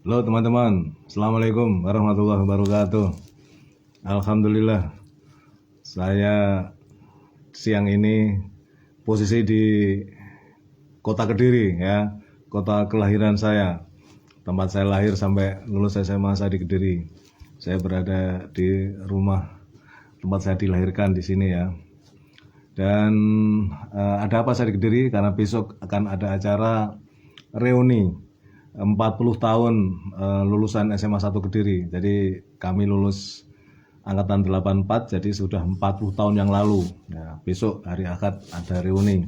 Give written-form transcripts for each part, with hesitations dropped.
Halo teman-teman, Assalamualaikum warahmatullahi wabarakatuh. Alhamdulillah, saya siang ini posisi di kota Kediri ya, kota kelahiran saya. Tempat saya lahir sampai lulus SMA saya di Kediri. Saya berada di rumah tempat saya dilahirkan di sini ya. Dan ada apa saya di Kediri? Karena besok akan ada acara reuni 40 tahun lulusan SMA 1 Kediri. Jadi kami lulus angkatan 84, jadi sudah 40 tahun yang lalu. Ya, besok hari Ahad ada reuni.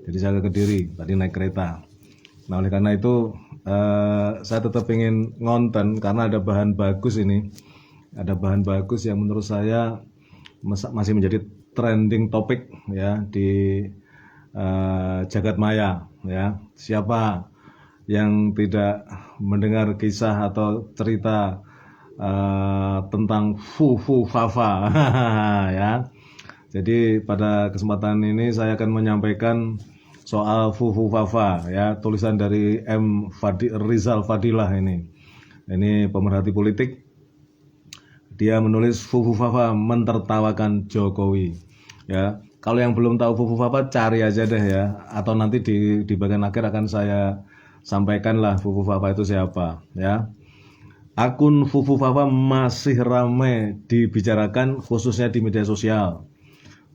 Jadi saya ke Kediri, tadi naik kereta. Nah oleh karena itu saya tetap ingin ngonten karena ada bahan bagus ini. Ada bahan bagus yang menurut saya masih menjadi trending topik ya di jagat maya ya. Siapa yang tidak mendengar kisah atau cerita tentang Fufu Fafa ya. Jadi pada kesempatan ini saya akan menyampaikan soal Fufu Fafa ya, tulisan dari Rizal Fadilah ini. Ini pemerhati politik. Dia menulis Fufu Fafa mentertawakan Jokowi. Ya, kalau yang belum tahu Fufu Fafa cari aja deh ya, atau nanti di bagian akhir akan saya sampaikanlah Fufu Fafa itu siapa ya. Akun Fufu Fafa masih ramai dibicarakan khususnya di media sosial.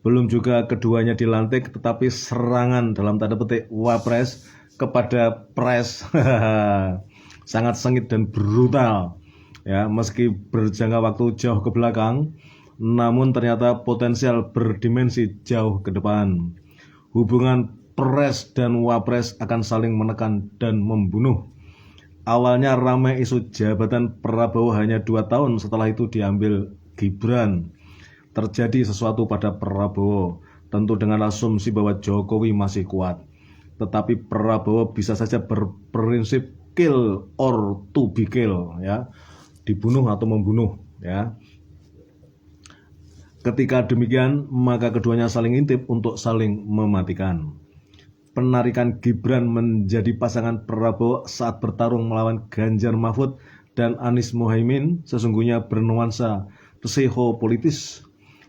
Belum juga keduanya dilantik, tetapi serangan dalam tanda petik wapres kepada pres sangat sengit dan brutal ya. Meski berjangka waktu jauh ke belakang, namun ternyata potensial berdimensi jauh ke depan. Hubungan pres dan wapres akan saling menekan dan membunuh. Awalnya ramai isu jabatan Prabowo hanya 2 tahun, setelah itu diambil Gibran. Terjadi sesuatu pada Prabowo, tentu dengan asumsi bahwa Jokowi masih kuat. Tetapi Prabowo bisa saja berprinsip kill or to be kill ya, dibunuh atau membunuh ya. Ketika demikian, maka keduanya saling intip untuk saling mematikan. Penarikan Gibran menjadi pasangan Prabowo saat bertarung melawan Ganjar Mahfud dan Anies Mohaimin sesungguhnya bernuansa psikopolitis,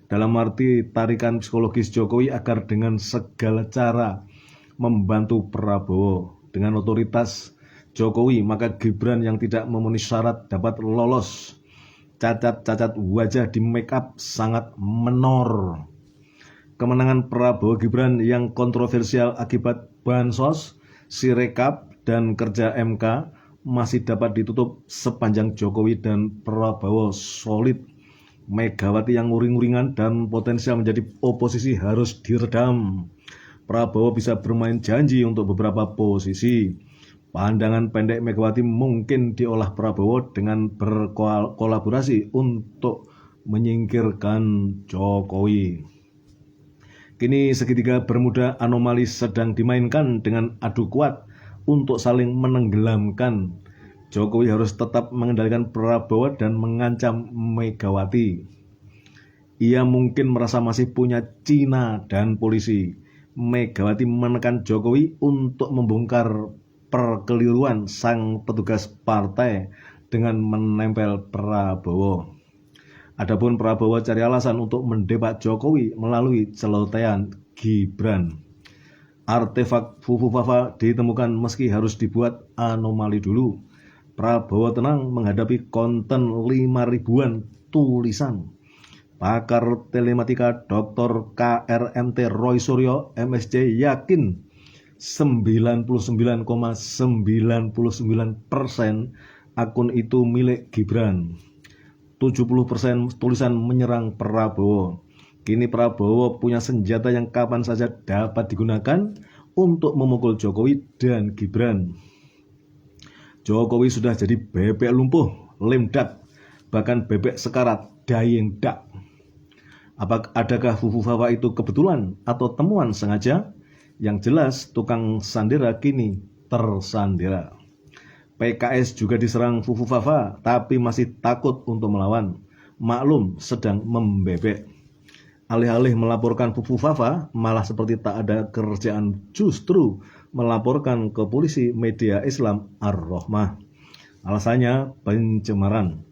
dalam arti tarikan psikologis Jokowi agar dengan segala cara membantu Prabowo. Dengan otoritas Jokowi, maka Gibran yang tidak memenuhi syarat dapat lolos. Cacat-cacat wajah di make up sangat menor. Kemenangan Prabowo Gibran yang kontroversial akibat bansos, Sirekap, dan kerja MK masih dapat ditutup sepanjang Jokowi dan Prabowo solid. Megawati yang nguring-nguringan dan potensial menjadi oposisi harus diredam. Prabowo bisa bermain janji untuk beberapa posisi. Pandangan pendek Megawati mungkin diolah Prabowo dengan berkolaborasi untuk menyingkirkan Jokowi. Kini segitiga bermuda anomali sedang dimainkan dengan adu kuat untuk saling menenggelamkan. Jokowi harus tetap mengendalikan Prabowo dan mengancam Megawati. Ia mungkin merasa masih punya Cina dan polisi. Megawati menekan Jokowi untuk membongkar perkeliruan sang petugas partai dengan menempel Prabowo. Adapun Prabowo cari alasan untuk mendebat Jokowi melalui celotehan Gibran. Artefak Fufu Fafa ditemukan meski harus dibuat anomali dulu. Prabowo tenang menghadapi konten 5.000-an tulisan. Pakar telematika Dr. KRMT Roy Suryo MSc yakin 99,99% akun itu milik Gibran. 70% tulisan menyerang Prabowo. Kini Prabowo punya senjata yang kapan saja dapat digunakan untuk memukul Jokowi dan Gibran. Jokowi sudah jadi bebek lumpuh, lemdak, bahkan bebek sekarat, dying duck. Adakah Fufu Fafa itu kebetulan atau temuan sengaja? Yang jelas tukang sandera kini tersandera. PKS juga diserang Fufu Fafa, tapi masih takut untuk melawan. Maklum sedang membebek. Alih-alih melaporkan Fufu Fafa, malah seperti tak ada kerjaan, justru melaporkan ke polisi media Islam Ar-Rahmah. Alasannya pencemaran.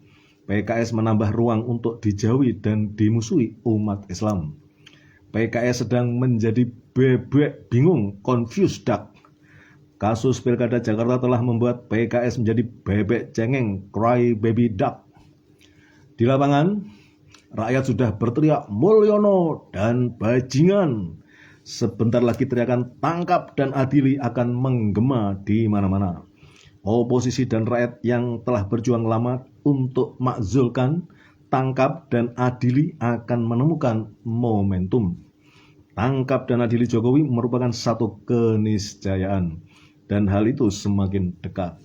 PKS menambah ruang untuk dijauhi dan dimusuhi umat Islam. PKS sedang menjadi bebek bingung, confused duck. Kasus Pilkada Jakarta telah membuat PKS menjadi bebek cengeng, cry baby duck. Di lapangan, rakyat sudah berteriak Mulyono dan bajingan. Sebentar lagi teriakan tangkap dan adili akan menggema di mana-mana. Oposisi dan rakyat yang telah berjuang lama untuk makzulkan, tangkap dan adili akan menemukan momentum. Tangkap dan adili Jokowi merupakan satu keniscayaan, dan hal itu semakin dekat.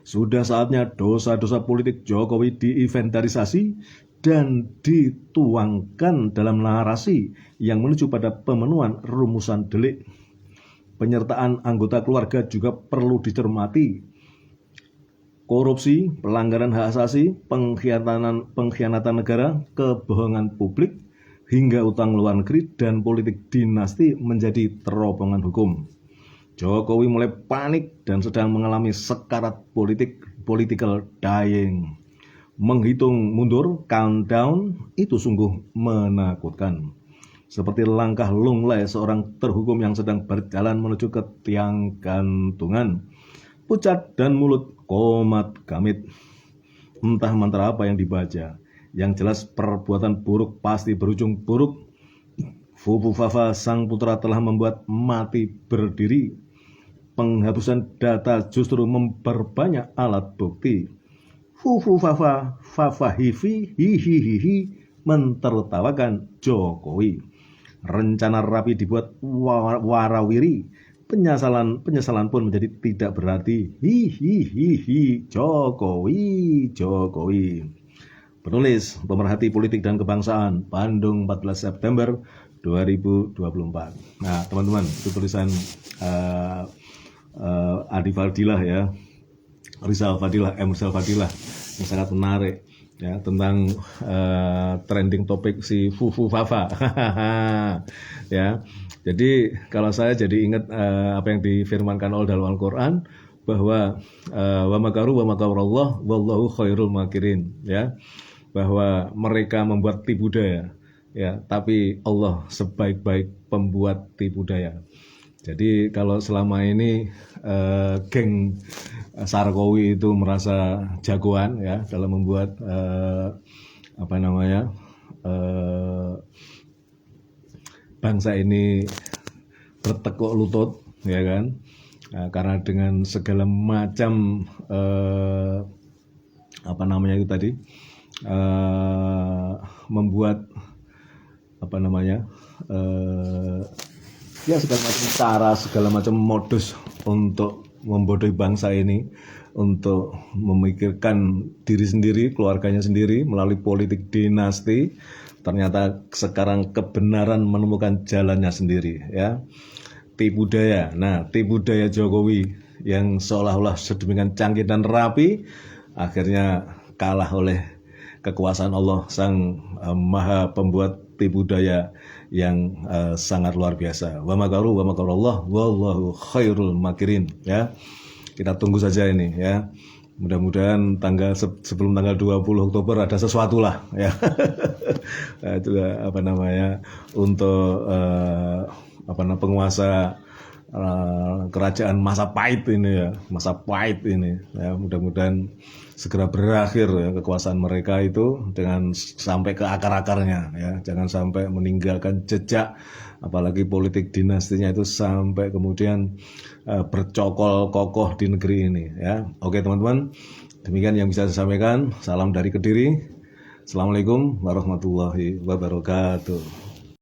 Sudah saatnya dosa-dosa politik Jokowi diinventarisasi dan dituangkan dalam narasi yang menuju pada pemenuhan rumusan delik. Penyertaan anggota keluarga juga perlu dicermati. Korupsi, pelanggaran hak asasi, pengkhianatan negara, kebohongan publik, hingga utang luar negeri dan politik dinasti menjadi terobosan hukum. Jokowi mulai panik dan sedang mengalami sekarat political dying. Menghitung mundur, countdown, itu sungguh menakutkan. Seperti langkah lunglai seorang terhukum yang sedang berjalan menuju ke tiang gantungan. Pucat dan mulut komat kamit. Entah mantra apa yang dibaca. Yang jelas perbuatan buruk pasti berujung buruk. Fufu Fafa sang putra telah membuat mati berdiri. Penghapusan data justru memperbanyak alat bukti. Fufu Fafa, Fafa hihi, hihihihi, mentertawakan Jokowi. Rencana rapi dibuat warawiri. Penyesalan pun menjadi tidak berarti. Hihihihi, Jokowi. Penulis, pemerhati politik dan kebangsaan, Bandung 14 September 2024. Nah, teman-teman, itu tulisan Adi Fadilah ya, Rizal Fadilah yang sangat menarik ya tentang trending topik si Fufu Fafa. Ya. Jadi kalau saya jadi ingat apa yang difirmankan Allah dalam Al-Qur'an bahwa wa makaru wa makarullah wallahu khairul makirin ya, bahwa mereka membuat tipu daya ya, tapi Allah sebaik-baik pembuat tipu daya. Jadi kalau selama ini geng Sarkowi itu merasa jagoan ya dalam membuat bangsa ini bertekuk lutut ya kan, karena dengan segala macam membuat ya segala macam cara, segala macam modus untuk membodohi bangsa ini, untuk memikirkan diri sendiri, keluarganya sendiri melalui politik dinasti. Ternyata sekarang kebenaran menemukan jalannya sendiri ya. Tipu daya. Nah, tipu daya Jokowi yang seolah-olah sedemikian canggih dan rapi akhirnya kalah oleh kekuasaan Allah sang maha pembuat tipu daya yang sangat luar biasa. Wa makaru wa makarullah wallahu khairul makirin ya. Kita tunggu saja ini ya. Mudah-mudahan sebelum tanggal 20 Oktober ada sesuatu lah ya. Itu untuk penguasa kerajaan masa pahit ini ya, mudah-mudahan segera berakhir ya kekuasaan mereka itu dengan sampai ke akar-akarnya ya, jangan sampai meninggalkan jejak, apalagi politik dinastinya itu sampai kemudian bercokol kokoh di negeri ini ya. Oke teman-teman, demikian yang bisa saya sampaikan. Salam dari Kediri. Assalamualaikum warahmatullahi wabarakatuh.